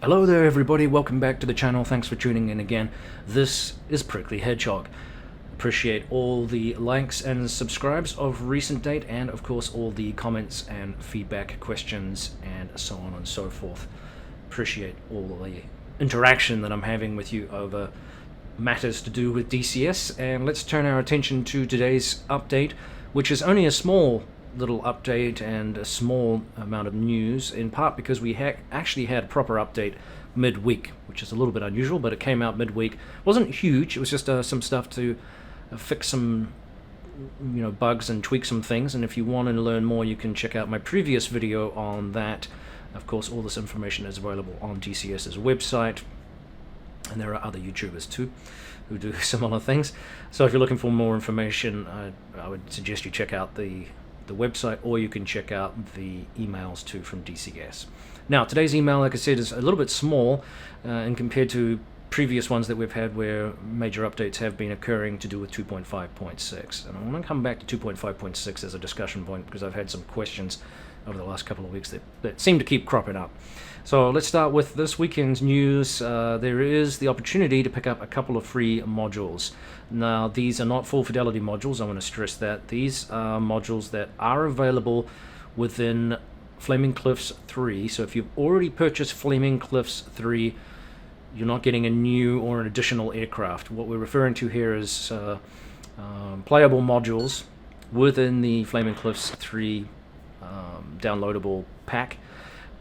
Hello there everybody, welcome back to the channel, thanks for tuning in again. This is Prickly Hedgehog. Appreciate all the likes and subscribes of recent date, and of course all the comments and feedback, questions and so on and so forth. Appreciate all the interaction that I'm having with you over matters to do with DCS, and let's turn our attention to today's update, which is only a small little update and a small amount of news, in part because we actually had a proper update midweek, which is a little bit unusual, but it came out midweek. Wasn't huge, it was just some stuff to fix some bugs and tweak some things, and if you want to learn more you can check out my previous video on that. Of course, all this information is available on DCS's website, and there are other YouTubers too who do similar things. So if you're looking for more information, I would suggest you check out the website, or you can check out the emails too from DCS. Now, today's email, like I said, is a little bit small and compared to previous ones that we've had where major updates have been occurring to do with 2.5.6. And I want to come back to 2.5.6 as a discussion point because I've had some questions over the last couple of weeks that seem to keep cropping up. So let's start with this weekend's news. There is the opportunity to pick up a couple of free modules. Now, these are not full fidelity modules, I want to stress that. These are modules that are available within Flaming Cliffs 3. So if you've already purchased Flaming Cliffs 3, you're not getting a new or an additional aircraft. What we're referring to here is playable modules within the Flaming Cliffs 3 downloadable pack,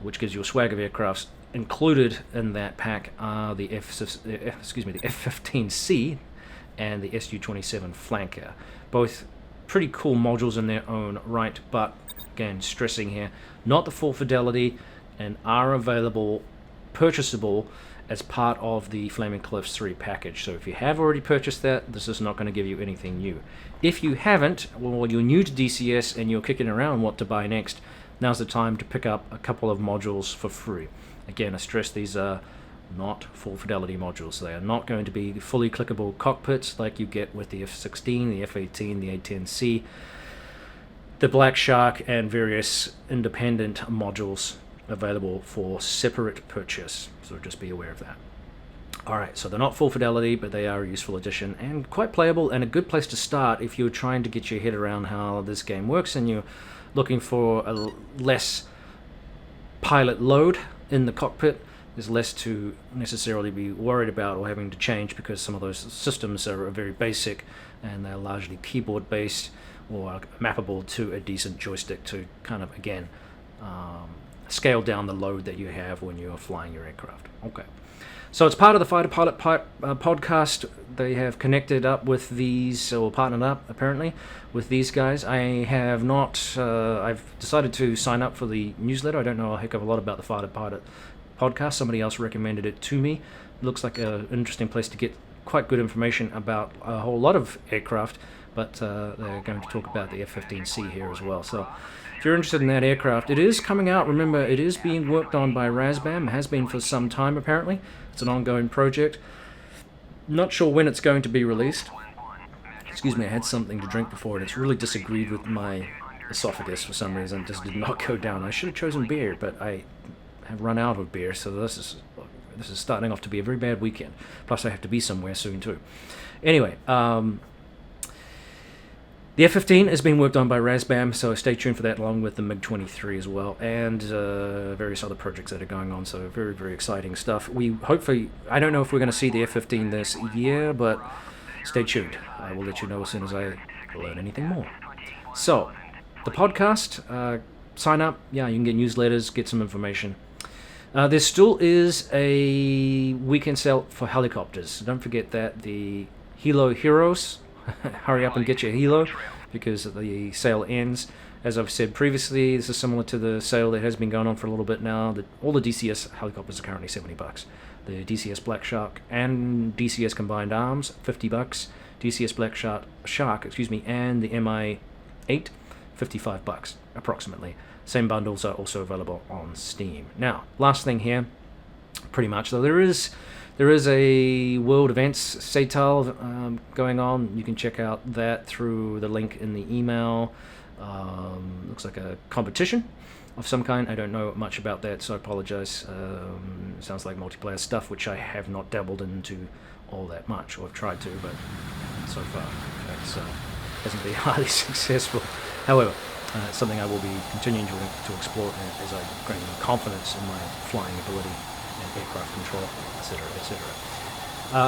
which gives you a swag of aircrafts. Included in that pack are the F-15C and the Su-27 Flanker. Both pretty cool modules in their own right, but again, stressing here, not the full fidelity, and are available, purchasable as part of the Flaming Cliffs 3 package. So if you have already purchased that, this is not going to give you anything new. If you haven't, well, you're new to DCS and you're kicking around what to buy next, now's the time to pick up a couple of modules for free. Again, I stress these are not full fidelity modules. They are not going to be fully clickable cockpits like you get with the F-16, the F-18, the A-10C, the Black Shark, and various independent modules available for separate purchase. So just be aware of that. Alright, so they're not full fidelity, but they are a useful addition and quite playable, and a good place to start if you're trying to get your head around how this game works and you're looking for a less pilot load in the cockpit. There's less to necessarily be worried about or having to change because some of those systems are very basic and they're largely keyboard based or mappable to a decent joystick to kind of, again, scale down the load that you have when you're flying your aircraft. Okay. So it's part of the Fighter Pilot podcast. They have connected up with these, or partnered up apparently with these guys. I have not, I've decided to sign up for the newsletter. I don't know a heck of a lot about the Fighter Pilot podcast. Somebody else recommended it to me. It looks like an interesting place to get quite good information about a whole lot of aircraft, but they're going to talk about the F-15C here as well. So if you're interested in that aircraft, it is coming out. Remember, it is being worked on by Razbam. It has been for some time apparently. It's an ongoing project. Not sure when it's going to be released. Excuse me, I had something to drink before and it's really disagreed with my esophagus for some reason. It just did not go down. I should have chosen beer, but I have run out of beer, so this is starting off to be a very bad weekend. Plus I have to be somewhere soon too. Anyway, the F-15 is being worked on by Razbam, so stay tuned for that, along with the MiG-23 as well, and various other projects that are going on, so very, very exciting stuff. We hopefully, I don't know if we're going to see the F-15 this year, but stay tuned. I will let you know as soon as I learn anything more. So, the podcast, sign up, yeah, you can get newsletters, get some information. There still is a weekend sale for helicopters. Don't forget that. The Hilo Heroes, hurry up and get your Hilo because the sale ends. As I've said previously, this is similar to the sale that has been going on for a little bit now. All the DCS helicopters are currently $70. The DCS Black Shark and DCS Combined Arms, $50. DCS Black Shark, and the MI-8, $55 approximately. Same bundles are also available on Steam. Now, last thing here, pretty much, though, there is a World Events SATAL going on. You can check out that through the link in the email. Looks like a competition of some kind. I don't know much about that, so I apologize. Sounds like multiplayer stuff, which I have not dabbled into all that much, or I've tried to, but so far it hasn't been highly successful. However, it's something I will be continuing to explore as I gain confidence in my flying ability and aircraft control, etc., etc.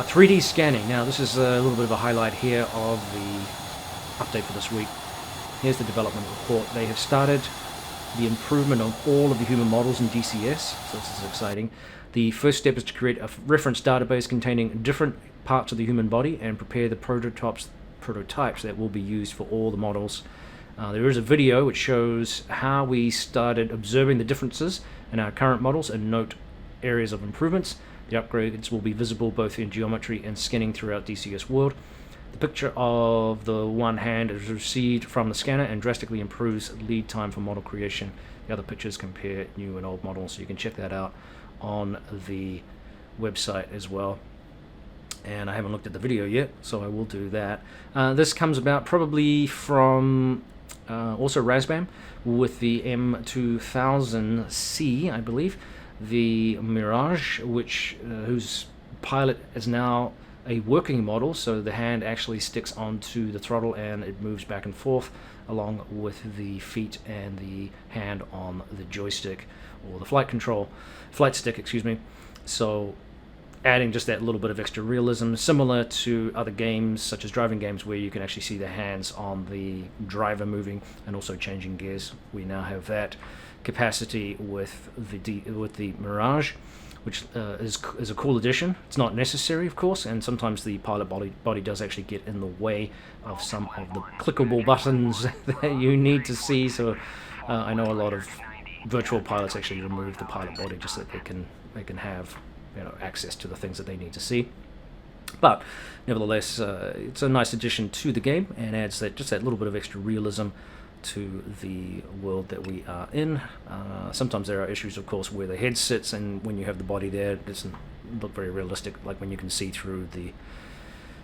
3D scanning. Now, this is a little bit of a highlight here of the update for this week. Here's the development report. They have started the improvement of all of the human models in DCS, so this is exciting. The first step is to create a reference database containing different parts of the human body and prepare the prototypes that will be used for all the models. There is a video which shows how we started observing the differences in our current models and note areas of improvements. The upgrades will be visible both in geometry and scanning throughout DCS World. The picture of the one hand is received from the scanner and drastically improves lead time for model creation. The other pictures compare new and old models, so you can check that out on the website as well. And I haven't looked at the video yet, so I will do that. This comes about probably from also Razbam with the M2000C, I believe, the Mirage, whose pilot is now a working model, so the hand actually sticks onto the throttle and it moves back and forth along with the feet and the hand on the joystick, or the flight stick, excuse me. So adding just that little bit of extra realism, similar to other games such as driving games where you can actually see the hands on the driver moving and also changing gears. We now have that capacity with the Mirage, which is a cool addition. It's not necessary, of course, and sometimes the pilot body does actually get in the way of some of the clickable buttons that you need to see. So I know a lot of virtual pilots actually remove the pilot body just so that they can have access to the things that they need to see. But nevertheless, it's a nice addition to the game and adds just that little bit of extra realism to the world that we are in. Sometimes there are issues, of course, where the head sits, and when you have the body there, it doesn't look very realistic, like when you can see through the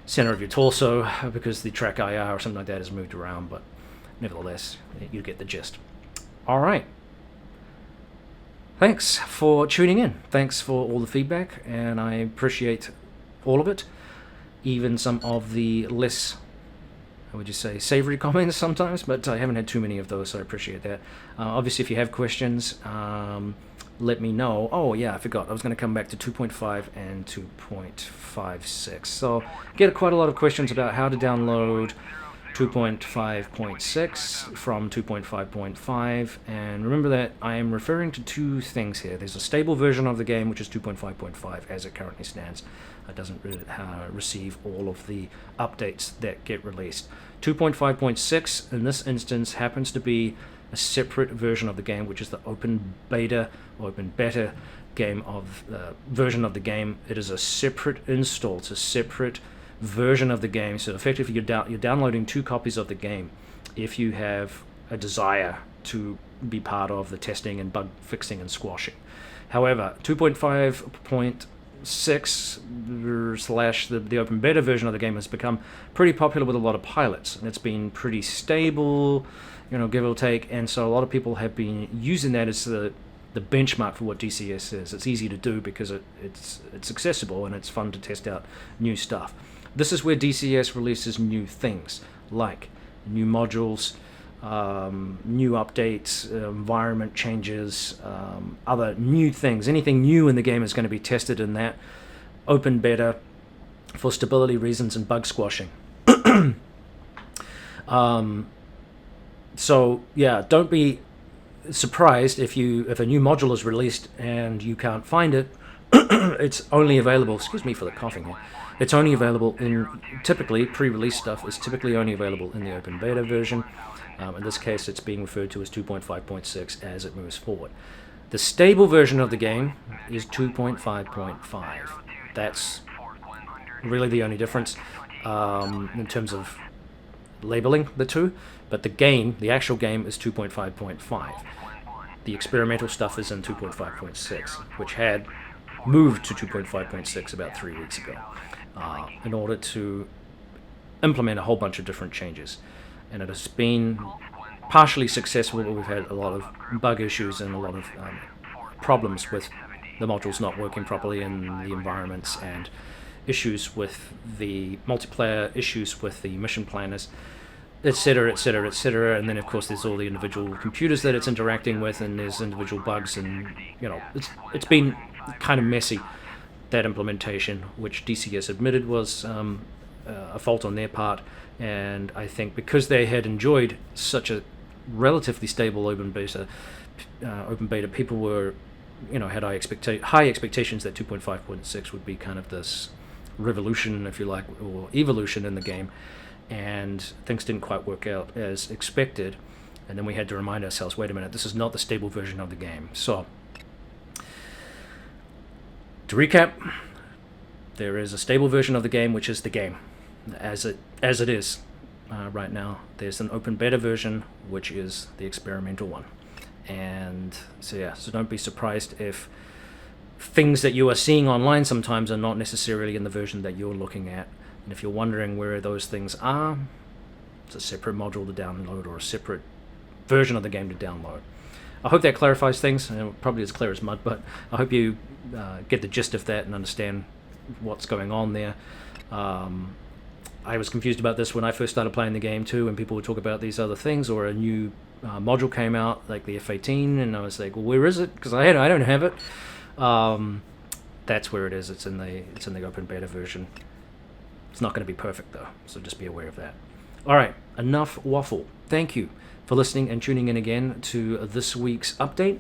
center of your torso because the track IR or something like that is moved around, but nevertheless, you get the gist. All right. Thanks for tuning in. Thanks for all the feedback, and I appreciate all of it, even some of the less, how would you say, savory comments sometimes, but I haven't had too many of those, so I appreciate that. Obviously, if you have questions, let me know. Oh, yeah, I forgot. I was going to come back to 2.5 and 2.56. So, get quite a lot of questions about how to download 2.5.6 from 2.5.5, and remember that I am referring to two things here. There's a stable version of the game, which is 2.5.5 as it currently stands. It doesn't really, receive all of the updates that get released. 2.5.6 in this instance happens to be a separate version of the game, which is the open beta or open beta game of version of the game. It is a separate install. It's a separate version of the game, so effectively you're downloading two copies of the game if you have a desire to be part of the testing and bug fixing and squashing. However, 2.5.6 / the open beta version of the game has become pretty popular with a lot of pilots, and it's been pretty stable, give or take, and so a lot of people have been using that as the benchmark for what DCS is. It's easy to do because it's accessible and it's fun to test out new stuff. This is where DCS releases new things, like new modules, new updates, environment changes, other new things. Anything new in the game is going to be tested in that open beta for stability reasons and bug squashing. So yeah, don't be surprised if a new module is released and you can't find it. It's only available, excuse me for the coughing here, it's only available in, typically, pre-release stuff is typically only available in the open beta version. In this case, it's being referred to as 2.5.6 as it moves forward. The stable version of the game is 2.5.5. That's really the only difference in terms of labeling the two, but the actual game is 2.5.5. The experimental stuff is in 2.5.6, which had moved to 2.5.6 about 3 weeks ago in order to implement a whole bunch of different changes. And it has been partially successful, but we've had a lot of bug issues and a lot of problems with the modules not working properly in the environments, and issues with the multiplayer, issues with the mission planners, etc., etc., etc. And then of course there's all the individual computers that it's interacting with, and there's individual bugs, and it's been kind of messy, that implementation, which DCS admitted was a fault on their part. And I think because they had enjoyed such a relatively stable open beta, people were, had high expectations that 2.5.6 would be kind of this revolution, if you like, or evolution in the game, and things didn't quite work out as expected. And then we had to remind ourselves, wait a minute, this is not the stable version of the game. So to recap, there is a stable version of the game, which is the game as it is right now. There's an open beta version, which is the experimental one. And so don't be surprised if things that you are seeing online sometimes are not necessarily in the version that you're looking at. And if you're wondering where those things are, it's a separate module to download, or a separate version of the game to download. I hope that clarifies things. Probably as clear as mud, but I hope you get the gist of that and understand what's going on there. I was confused about this when I first started playing the game too, and people would talk about these other things, or a new module came out like the F-18, and I was like, well, where is it? Because I don't have it. That's where it is. It's in the open beta version. It's not going to be perfect though, so just be aware of that. All right, enough waffle. Thank you for listening and tuning in again to this week's update.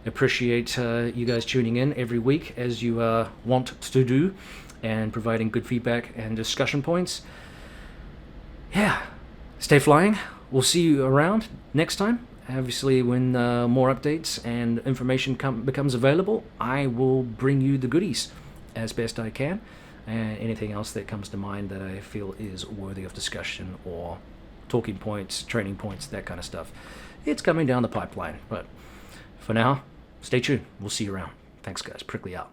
Appreciate you guys tuning in every week, as you want to do, and providing good feedback and discussion points. Yeah, stay flying. We'll see you around next time. Obviously, when more updates and information becomes available, I will bring you the goodies as best I can, and anything else that comes to mind that I feel is worthy of discussion, or talking points, training points, that kind of stuff. It's coming down the pipeline, but for now, stay tuned. We'll see you around. Thanks, guys. Prickly out.